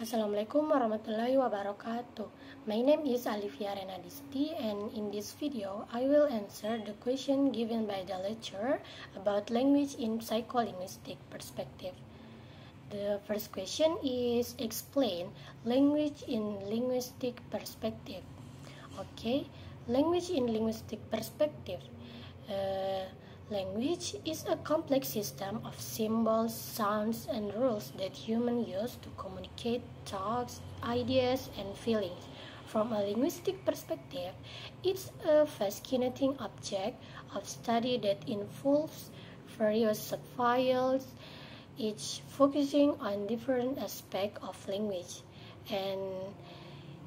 Assalamualaikum warahmatullahi wabarakatuh. My name is Alivia Renadisti, and in this video I will answer the question given by the lecturer about language in psycholinguistic perspective. The first question is explain language in linguistic perspective. Okay, language in linguistic perspective. Language is a complex system of symbols, sounds, and rules that humans use to communicate thoughts, ideas, and feelings. From a linguistic perspective, it's a fascinating object of study that involves various subfields, each focusing on different aspects of language. And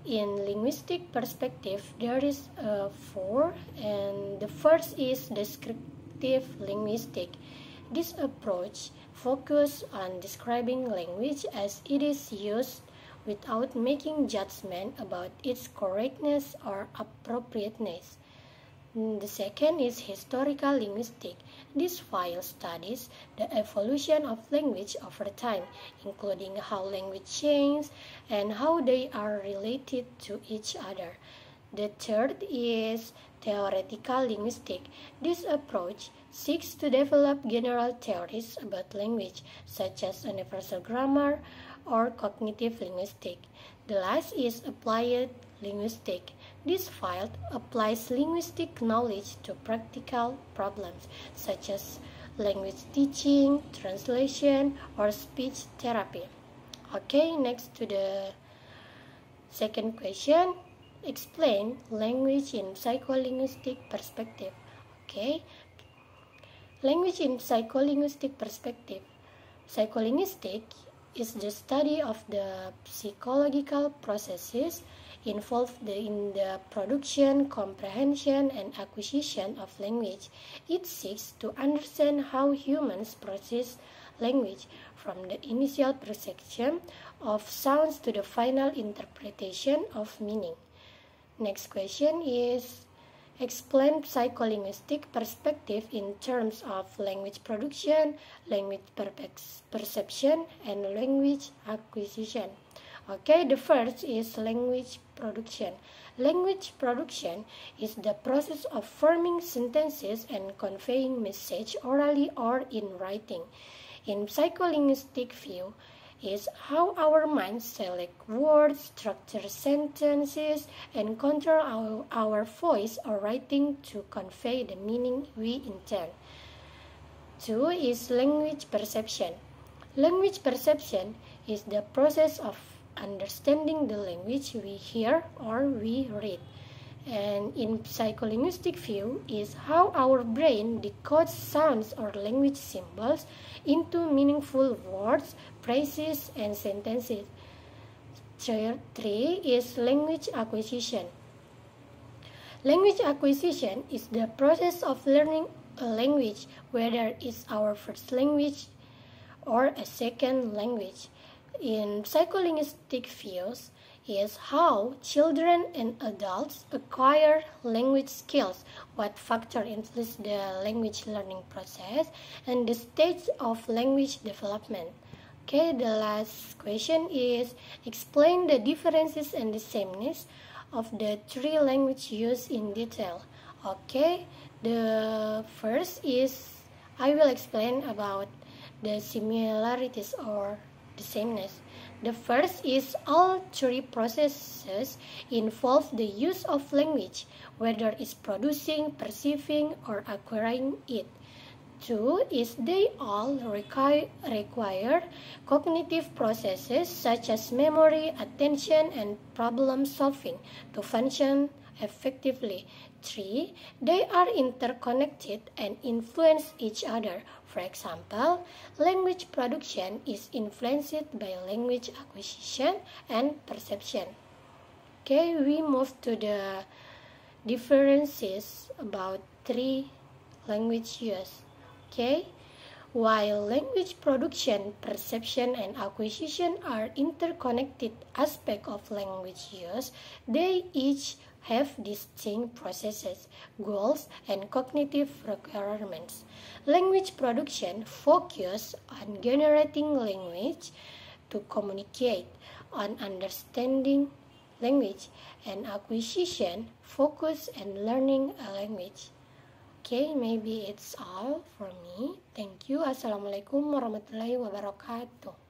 in linguistic perspective, there is four, and the first is descriptive linguistic. This approach focuses on describing language as it is used without making judgment about its correctness or appropriateness. The second is historical linguistic. This file studies the evolution of language over time, including how language changes and how they are related to each other. The third is theoretical linguistic. This approach seeks to develop general theories about language, such as universal grammar or cognitive linguistic. The last is applied linguistic. This field applies linguistic knowledge to practical problems, such as language teaching, translation, or speech therapy. Okay, next to the second question. Explain language in psycholinguistic perspective. Okay, language in psycholinguistic perspective. Psycholinguistic is the study of the psychological processes involved in the production, comprehension, and acquisition of language. It seeks to understand how humans process language from the initial perception of sounds to the final interpretation of meaning. Next question is explain psycholinguistic perspective in terms of language production, language perception, and language acquisition. Okay, the first is language production. Language production is the process of forming sentences and conveying message orally or in writing. In psycholinguistic view, is how our minds select words, structure sentences, and control our voice or writing to convey the meaning we intend. 2 is language perception. Language perception is the process of understanding the language we hear or we read. And in psycholinguistic view is how our brain decodes sounds or language symbols into meaningful words, phrases, and sentences. 3 is language acquisition. Language acquisition is the process of learning a language, whether it's our first language or a second language. In psycholinguistic views is how children and adults acquire language skills, what factor influence the language learning process, and the stage of language development. Okay, the last question is explain the differences and the sameness of the three languages used in detail. Okay, the first is I will explain about the similarities or the sameness. The first is all three processes involve the use of language, whether it's producing, perceiving, or acquiring it. 2 is they all require cognitive processes such as memory, attention, and problem solving to function effectively. 3, they are interconnected and influence each other. For example, language production is influenced by language acquisition and perception. Okay, we move to the differences about three language use. Okay, while language production, perception, and acquisition are interconnected aspects of language use, they each have distinct processes, goals, and cognitive requirements. Language production focuses on generating language to communicate, on understanding language and acquisition, focus and learning a language. Okay, maybe it's all for me. Thank you. Assalamualaikum warahmatullahi wabarakatuh.